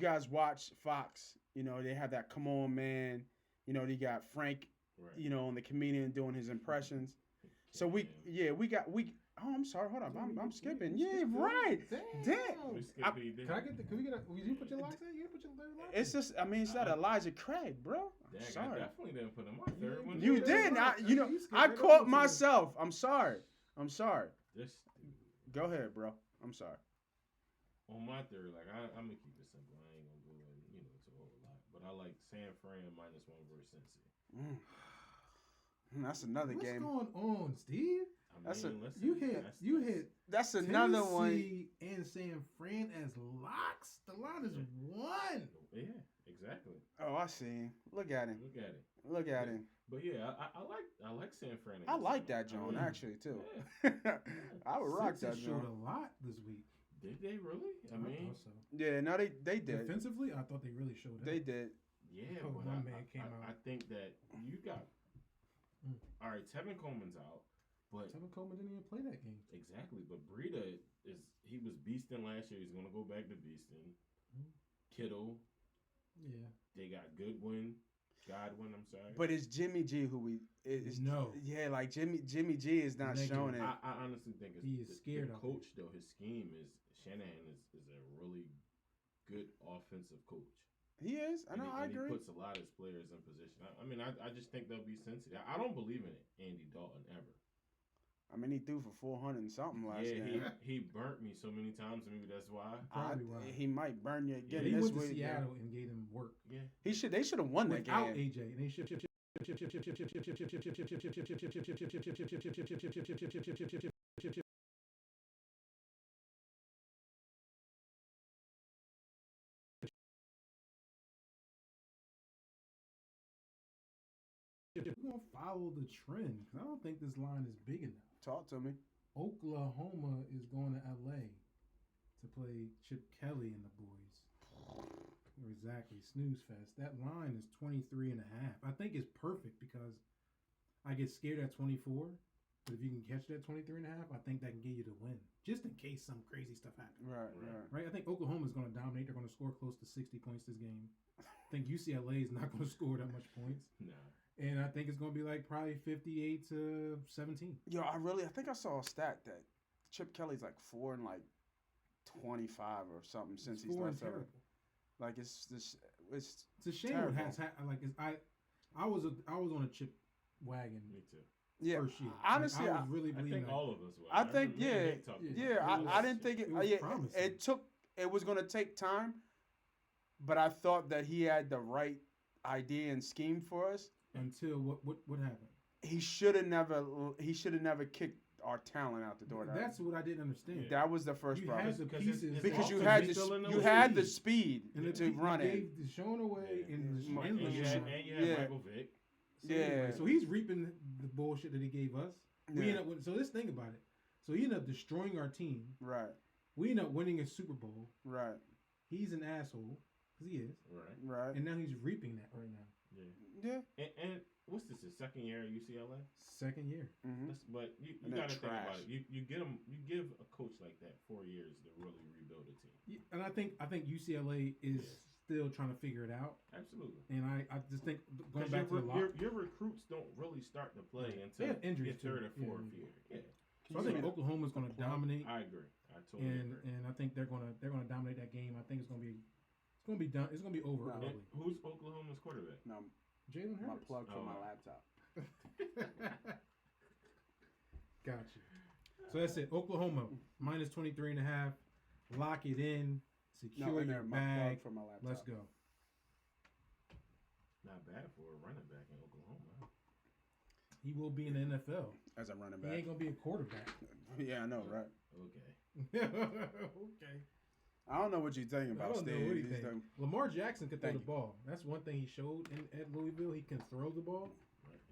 guys watch Fox. They have that "Come On Man." They got Frank, right. On the comedian doing his impressions. So we got. Oh, I'm sorry. Hold up. I'm skipping. Yeah, right. Damn. We skipped B.Diddy. Can we get did you put your locks in? You didn't put your third lock in? It's just. I mean, it's not Elijah Craig, bro. Dang, I Sorry. definitely didn't put him on third one. You did. I skipped caught over to myself. I'm sorry. Just Go ahead, bro. I'm sorry. on my third, like I'm gonna keep it simple. I ain't gonna go into a whole lot, but I like San Fran -1 versus Cincy. That's another What's game. going on, Steve? Listen, You hit That's another one. Tennessee and San Fran as locks. The line is 1. Yeah, exactly. Oh, I see him. Look at him. Look at it. him. But yeah, I like San Fran. I against like them. that John really- actually too. Yeah. I would rock Cincy that showed John. a lot this week. Did they really? I mean, thought so. Yeah, no, they did. Defensively, I thought they really showed up. They did. yeah, Oh, but my man came out. I think that you got. Mm. All right, Tevin Coleman's out, but Tevin Coleman didn't even play that game. exactly. But Breida he was beasting last year. He's gonna go back to beasting. Mm. Kittle, Yeah. they got Godwin. I'm sorry. But it's Jimmy G who we is No. Yeah, like Jimmy G is not Negative. showing it. I honestly think it's He is scared the of coach though. His scheme is Shanahan is a really good offensive coach. He is. I know. I and agree. He puts a lot of his players in position. I mean, I just think they'll be sensitive. I don't believe in Andy Dalton ever. I mean, he threw for 400 and something last game. He burnt me so many times. Maybe that's why. Probably why. He might burn you again. He this went to week, Seattle and gave him work. Yeah. They should have won that Without game. AJ. And they should. We're going to follow the trend because I don't think this line is big enough. Talk to me. Oklahoma is going to LA to play Chip Kelly and the boys. Exactly. Snooze fest. That line is 23.5. I think it's perfect because I get scared at 24. But if you can catch that 23.5, I think that can get you the win. Just in case some crazy stuff happens. Right. I think Oklahoma is going to dominate. They're going to score close to 60 points this game. I think UCLA is not going to score that much points. Nah. And I think it's going to be like probably 58 to 17. Yo, I think I saw a stat that Chip Kelly's like 4 and like 25 or something since he's left. Like it's a shame terrible. what has happened. Like I was on a Chip wagon. Me too. Yeah, first year. honestly, I was really I believing think that. all of us were. I think Yeah. I didn't think it. It was gonna take time, but I thought that he had the right idea and scheme for us. Until what happened? He should have never kicked our talent out the door. That's what I didn't understand. That was the first You problem. had the pieces Because you offense had is still in you the had league. the speed And to run it. The showing away and you had Michael Vick. So anyway, so he's reaping the bullshit that he gave us. We Yeah. end up with, so let's think about it. So he ended up destroying our team. Right. We end up winning a Super Bowl. Right. He's an asshole because he is. Right. And now he's reaping that right now. Yeah. And what's this? His second year at UCLA? Second year. Mm-hmm. But you got to think about it. You give a coach like that 4 years to really rebuild a team. And I think UCLA is still trying to figure it out. Absolutely. And I just think going back to the lock. Your recruits don't really start to play until injuries your third or fourth year. Yeah. So I think Oklahoma's going to dominate. I agree. I totally agree. And I think they're going to dominate that game. I think it's going to be done. It's going to be over early. Who's Oklahoma's quarterback? No, Jalen my Hurts. plug for my laptop. Gotcha. So that's it. Oklahoma minus 23.5. Lock it in. Secure your bag. For my laptop. Let's go. Not bad for a running back in Oklahoma. He will be in the NFL. As a running He back. ain't gonna be a quarterback. Yeah, I know, right? Okay. Okay. I don't know what you're thinking I about, don't know Steve. what he He's thinks. done- Lamar Jackson could throw Thank the ball. That's one thing he showed at Louisville. He can throw the ball.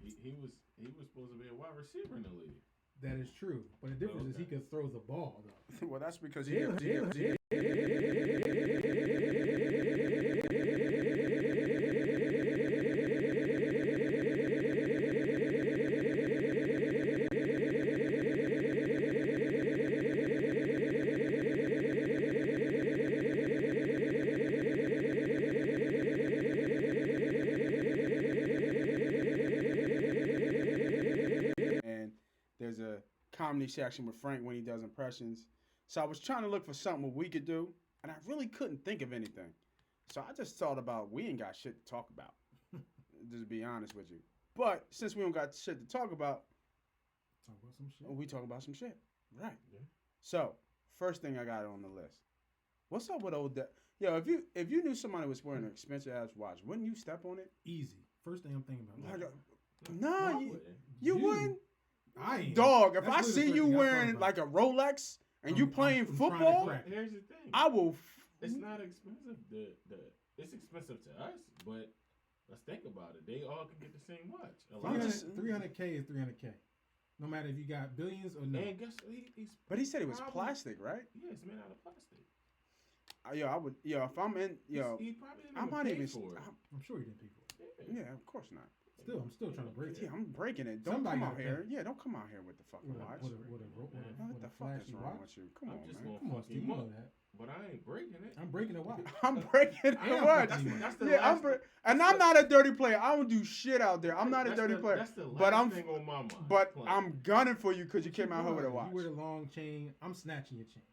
He was supposed to be a wide receiver in the league. That is true. But the difference is he can throw the ball though. Well, that's because he comedy section with Frank when he does impressions. So I was trying to look for something what we could do, and I really couldn't think of anything. So I just thought about we ain't got shit to talk about. Just to be honest with you. But since we don't got shit to talk about some shit. we talk about some shit. Right. Yeah. So, first thing I got on the list. What's up with old Yo, if you knew somebody was wearing an expensive ass watch, wouldn't you step on it? Easy. First thing I'm thinking about. No, you wouldn't. I ain't. Dog, if That's I see you wearing like a Rolex and you playing football, here's the thing. I will. It's not expensive. It's expensive to us, but let's think about it. They all can get the same watch. 300K is 300K. No matter if you got billions or no. And guess but he said it was plastic, right? Yeah, it's made out of plastic. I would. If I'm in. He probably didn't I might even. for it. I'm sure he didn't pay for it. Yeah, of course not. I'm still trying to break it. Yeah, I'm breaking it. Don't come out here. Yeah, don't come out here with the fucking watch. What the fuck is wrong with you? Come on, man. Come on, Steve. You know that. But I ain't breaking it. I'm breaking the watch. I'm breaking the watch. And I'm not a dirty player. I don't do shit out there. I'm not a dirty player. That's the last thing on my mind. But I'm gunning for you because you came out here with a watch. You wear the long chain. I'm snatching your chain.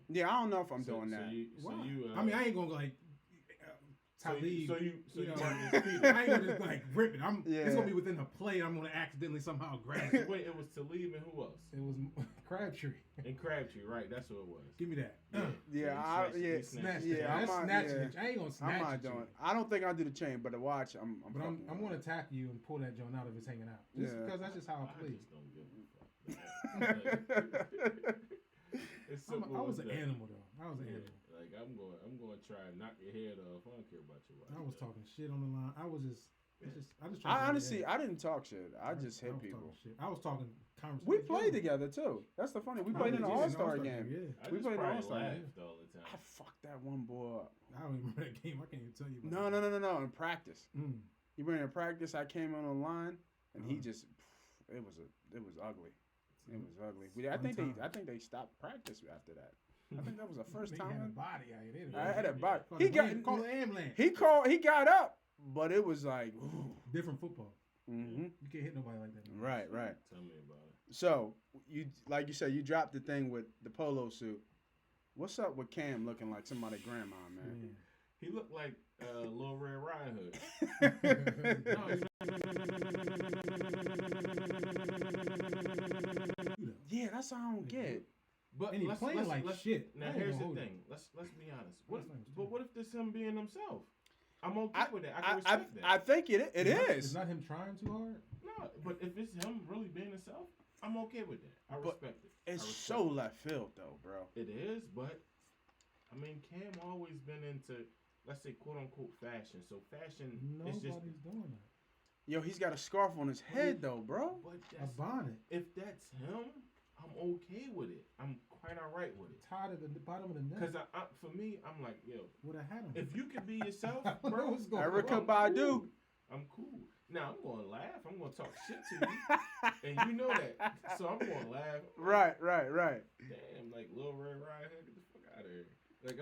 Yeah, I don't know if I'm doing that. I mean, I ain't gonna like. Talib, so you I ain't gonna just like rip it. It's gonna be within the play. I'm gonna accidentally somehow grab it. Wait, it was Talib and who else? It was Crabtree. And Crabtree, right? That's what it was. Give me that. Snatch. Snatch. I ain't gonna snatch. I'm not doing. I don't think I'll do the chain, but the watch, I'm gonna attack you and pull that joint out if it's hanging out. Just because that's just how I play. I just don't give a fuck. I was an animal though. I was an animal. Like I'm going to try and knock your head off. I don't care about your watch. I was talking shit on the line. I honestly, I didn't talk shit. I just hit people. I was talking conversation. We played together too. That's the funny. We played in the All-Star game. Yeah. We played in the All-Star game all the time. I fucked that one boy up. I don't even remember that game. I can't even tell you. No. In practice, he went in practice. I came on the line, and he just. It was ugly. It was ugly. I think they stopped practice after that. I think that was the first time. Had a body out here. I had a body. Call the ambulance. He got up, but it was like different football. Mm-hmm. You can't hit nobody like that. Right. Tell me about it. So you like you said, you dropped the thing with the polo suit. What's up with Cam looking like somebody's grandma, man? He looked like Lil Red Riding Hood. Yeah, that's what I don't get. But and he's playing like shit. Now here's the thing. Let's be honest. What if this him being himself? I'm okay with that. I can respect that. I think it is. It's not him trying too hard. No, but if it's him really being himself, I'm okay with that. I respect it. It's so left field though, bro. It is, but I mean, Cam always been into, let's say, quote unquote fashion. So fashion is just doing that. Yo, he's got a scarf on his head though, bro. But a bonnet. If that's him, I'm okay with it. I'm quite all right with it. Tied at the bottom of the neck. Because for me, I'm like, yo, with a hat on. If you can be yourself, bro, Erykah Badu. I'm cool. Now I'm gonna laugh. I'm gonna talk shit to you, and you know that. So I'm gonna laugh. Right. Damn, like Lil Red Riding Hood, get the fuck out of here. Like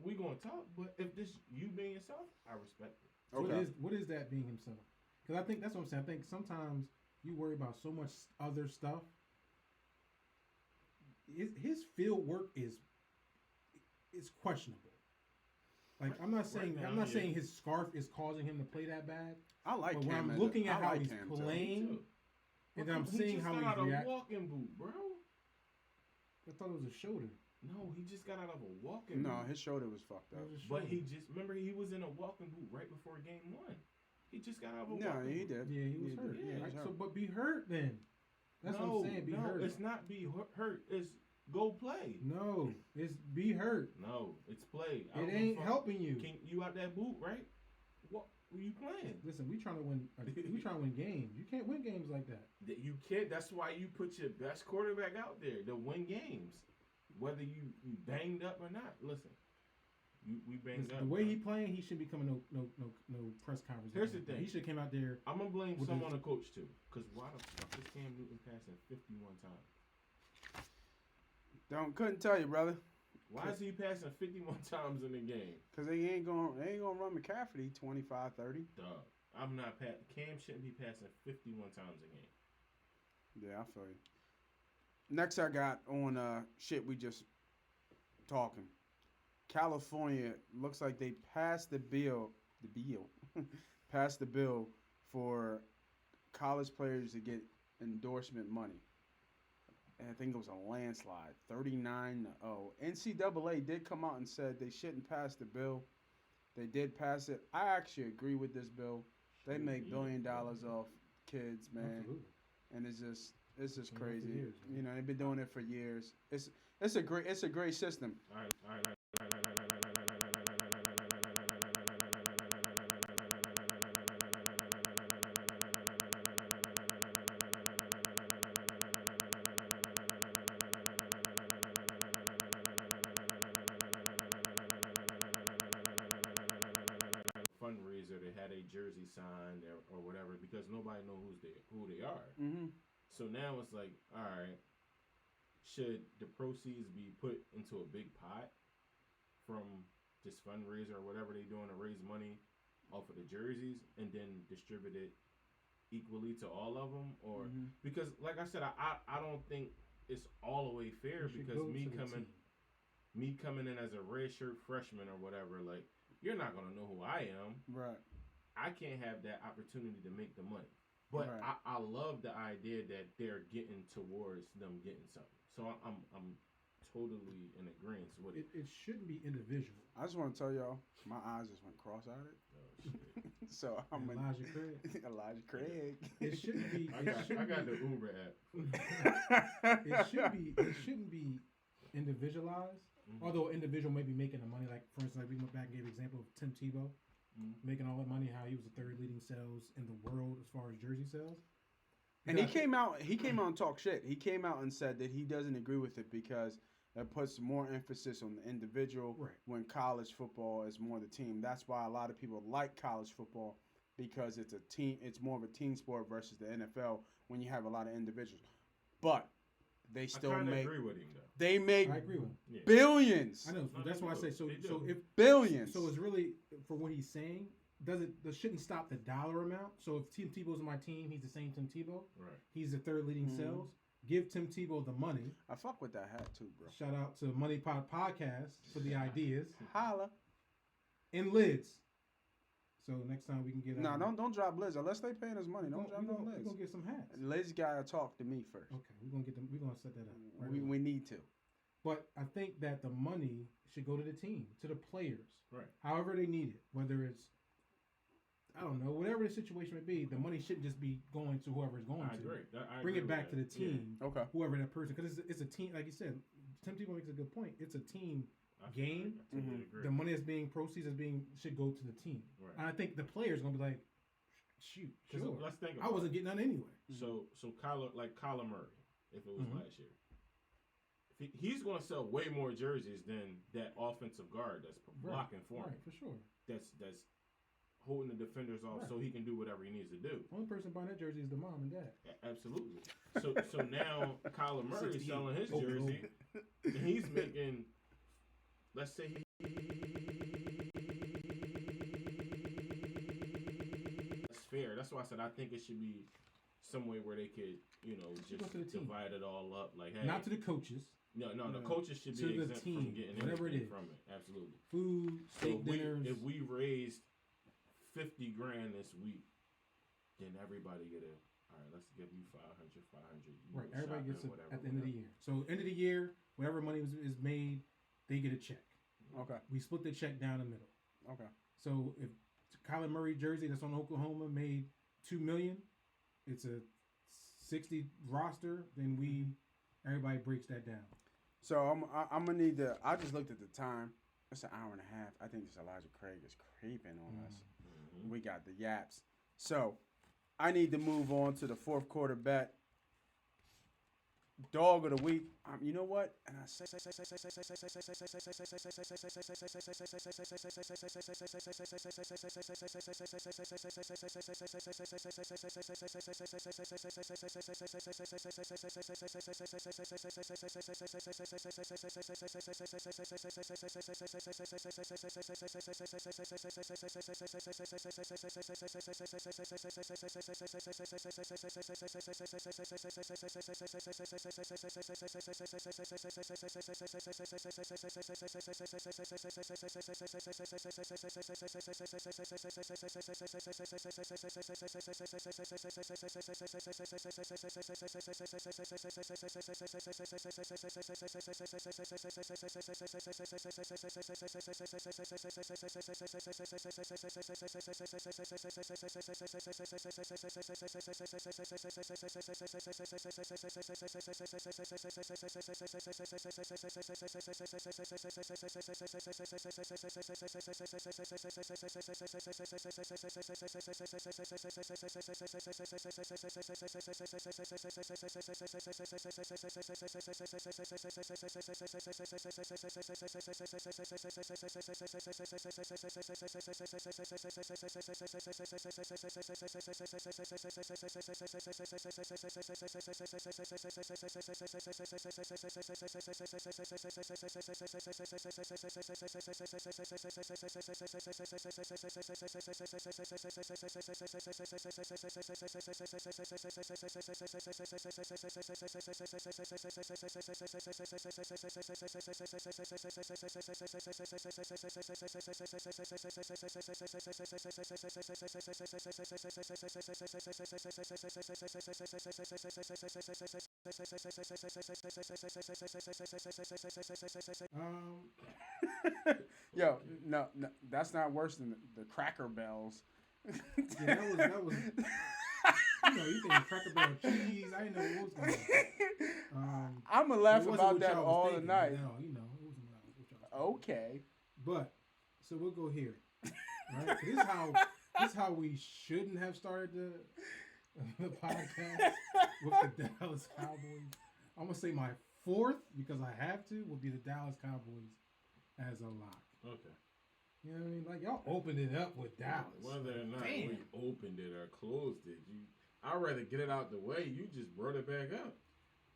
we gonna talk, but if this you being yourself, I respect it. Okay. What is that being himself? Because I think that's what I'm saying. I think sometimes you worry about so much other stuff. His field work is questionable. Like I'm not saying his scarf is causing him to play that bad. I like but Cam. when I'm looking at how he's Cam playing, and then I'm seeing how he's reacting. He just got out of a walking boot, bro. I thought it was a shoulder. No, he just got out of a walking boot. No, his shoulder was fucked up. But remember he was in a walking boot right before game 1. He just got out of a walking boot. No, he did. Yeah, he was hurt. Yeah, right? So, but be hurt then. That's what I'm saying. Be hurt. It's not be hurt. It's go play. No, it's be hurt. No, it's play. It ain't helping you. You out that boot, right? What were you playing? Listen, we trying to win. We trying to win games. You can't win games like that. You can't. That's why you put your best quarterback out there to win games, whether you banged up or not. Listen, we banged up. The way he playing, he should be coming no press conference. Here's the thing. He should have came out there. I'm gonna blame someone on the coach too, because why the fuck is Cam Newton passing 51 times? Couldn't tell you, brother. Why is he passing 51 times in the game? Because they ain't gonna run McCaffrey 25, 30. Dog, I'm not Cam shouldn't be passing 51 times a game. Yeah, I feel you. Next, I got on shit we just talking. California looks like they passed the bill. Passed the bill for college players to get endorsement money. And I think it was a landslide, 39-0. NCAA did come out and said they shouldn't pass the bill. They did pass it. I actually agree with this bill. They make $1 billion off kids, man. Absolutely. And it's just crazy. Years, you know, they've been doing it for years. It's a great system. All right. Fundraiser, they had a jersey signed or whatever because nobody knows who they are. Mm-hmm. So now it's like, all right, should the proceeds be put into a big pot from this fundraiser or whatever they're doing to raise money off of the jerseys and then distribute it equally to all of them? Or because, like I said, I don't think it's all the way fair because me coming in as a redshirt freshman or whatever, like, you're not gonna know who I am. Right. I can't have that opportunity to make the money. But right. I love the idea that they're getting towards them getting something. So I'm totally in agreement with it. It shouldn't be individual. I just want to tell y'all, my eyes just went cross-eyed. Oh shit! So I'm Elijah Craig. Elijah Craig. It shouldn't be. I got the Uber app. It shouldn't be individualized. Mm-hmm. Although an individual may be making the money, like for instance, like we went back and gave an example of Tim Tebow making all that money, how he was the third leading sales in the world as far as jersey sales. And he came out and talked shit. He came out and said that he doesn't agree with it because it puts more emphasis on the individual when college football is more the team. That's why a lot of people like college football because it's a team. It's more of a team sport versus the NFL when you have a lot of individuals. But they still agree with him though. They make I agree with him. Billions. I know. That's why I say so. So if billions. So it's really for what he's saying. That shouldn't stop the dollar amount. So if Tim Tebow's on my team, he's the same Tim Tebow. Right. He's the third leading sales. Give Tim Tebow the money. I fuck with that hat too, bro. Shout out to MoneyPot Podcast for the ideas. Holla. And lids. So next time we can get. No, don't drop lids unless they paying us money. Don't drop no lids. We're gonna get some hats. Lids gotta talk to me first. Okay, we're gonna get them. We're gonna set that up. Right we need to. But I think that the money should go to the team, to the players. Right. However they need it, whether it's I don't know, whatever the situation may be, the money shouldn't just be going to whoever it's going to. I Bring agree it back to the team. Yeah. Okay. Whoever that person, because it's a team. Like you said, Tim Tebow makes a good point. It's a team game. I totally agree. The money that's being proceeds should go to the team. Right. And I think the players are gonna be like, shoot, sure. Let's think. I wasn't getting none anyway. So Kyler Murray, if it was last year, he's gonna sell way more jerseys than that offensive guard that's blocking for him. Right, for sure. That's holding the defenders off so he can do whatever he needs to do. Only person buying that jersey is the mom and dad. Absolutely. So now Kyler Murray's selling his jersey, and he's making, let's say that's fair. That's why I said I think it should be some way where they could, just divide it all up. Like, hey, not to the coaches. No, the coaches should be exempt from getting anything from it. Absolutely. Food, steak dinners. If we raised $50,000 this week, then everybody get all right, let's give you 500. Right, everybody gets it at the end of the year. So end of the year, whatever money is made, they get a check. Okay. We split the check down the middle. Okay. So if Kyler Murray jersey that's on Oklahoma made $2 million, it's a 60 roster, then everybody breaks that down. So I'm gonna need to. I just looked at the time. It's an hour and a half. I think this Elijah Craig is creeping on us. We got the yaps. So I need to move on to the fourth quarter bet. Dog of the week. You know what? And I say, yo, no, that's not worse than the Cracker Bells. Yeah, that was. You think Cracker Barrel cheese? I didn't know what was going on. I'm gonna laugh about that all the night. No, it wasn't what y'all was thinking. Okay. But so we'll go here. Right? This is how we shouldn't have started the podcast with the Dallas Cowboys. I'm gonna say my fourth, because I have to, will be the Dallas Cowboys as a lock. Okay. You know what I mean? Like, y'all opened it up with Dallas. Whether or not we opened it or closed it, I'd rather get it out the way. You just brought it back up.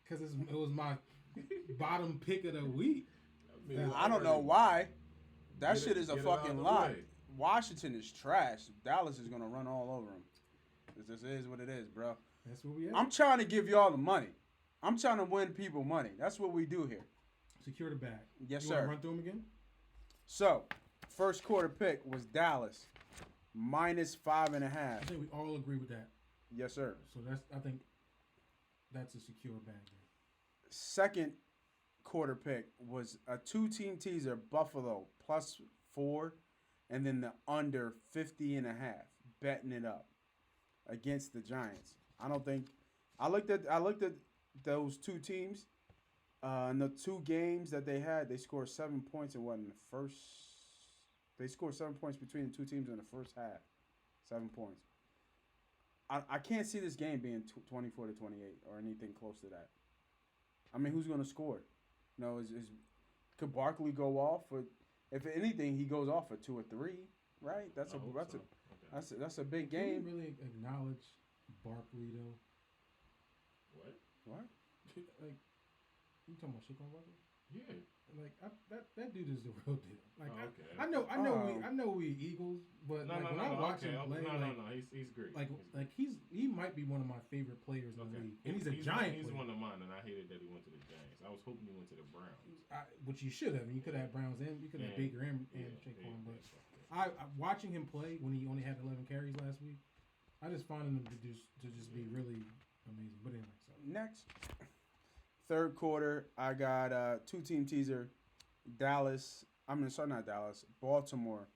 Because it was my bottom pick of the week. I don't know why. That shit is a fucking lie. Washington is trash. Dallas is going to run all over them. This is what it is, bro. That's what we have. I'm trying to give y'all the money. I'm trying to win people money. That's what we do here. Secure the bag. Yes, you sir. Want to run through them again? So, first quarter pick was Dallas, -5.5. I think we all agree with that. Yes, sir. So I think that's a secure bag. Second quarter pick was a 2-team teaser, Buffalo +4, and then the under 50.5, betting it up against the Giants. I don't think I looked at those two teams. In the two games that they had, they scored 7 points in the first. They scored 7 points between the two teams in the first half. 7 points. I can't see this game being 24-28 or anything close to that. I mean, who's going to score? Could Barkley go off for? If anything, he goes off for 2 or 3, right? That's a big game. Can you really acknowledge Barkley though? What? Like, you talking about Saquon Barkley? Yeah. Like that dude is the real deal. Like okay. I know we Eagles, but when I watch him play, he's great. He might be one of my favorite players in the league, and he's a giant. He's one of mine, and I hated that he went to the Giants. I was hoping he went to the Browns. Which you should have. You could have Browns and you could have Baker and Saquon. But I watching him play when he only had 11 carries last week, I just found him to just be really amazing. But anyway, so next. Third quarter, I got a 2-team teaser. Not Dallas. Baltimore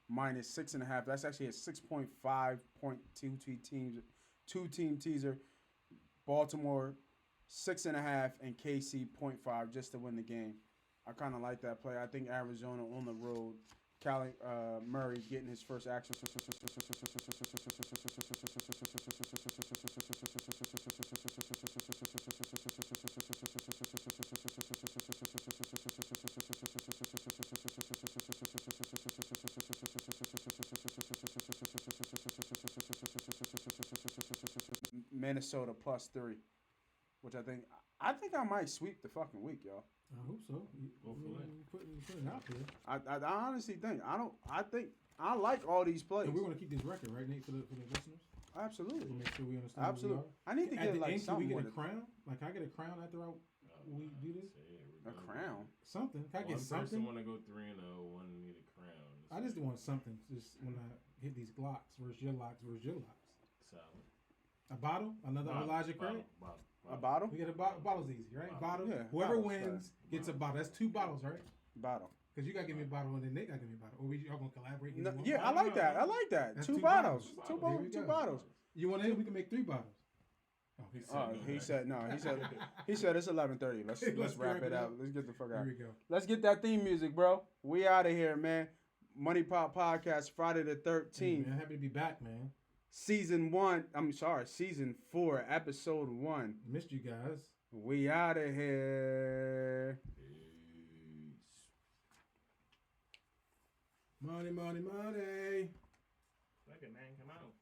-6.5. That's actually a 6.5 point two-team teaser. Baltimore 6.5 and KC 0.5 just to win the game. I kind of like that play. I think Arizona on the road. Murray getting his first action. Minnesota +3, which I think I might sweep the fucking week, y'all. I hope so. Hopefully. Putting it out there. I honestly think I like all these plays. And we want to keep this record, right, Nate, for the listeners? Absolutely. To make sure we understand. Absolutely. I need to At get the like end, can we something get with a it. crown? Like, can I get a crown after we do this? A crown. Something. Can I get One something? person want to go 3-0. One need a crown. I just want something. Just when I hit these Glocks versus your locks. Solid. A bottle? Another Elijah credit? A bottle? We get a bottle. Bottle's easy, right? Bottle. Yeah, Whoever bottle's wins gets a bottle. That's 2 bottles, right? Bottle. Because you got to give me a bottle and then Nate got to give me a bottle. Or we all going to collaborate? No, yeah, I like that. I like that. That's 2 2 bottles. bottles. Two bottles. You want to? We can make 3 bottles. He said no. He said it's 11:30. Let's wrap it up. Let's get the fuck out. Here we go. Let's get that theme music, bro. We out of here, man. MoneyPot Podcast, Friday the 13th. Hey, man, happy to be back, man. Season 4, episode 1. Missed you guys. We out of here. Peace. Money. Like it, man. Come out.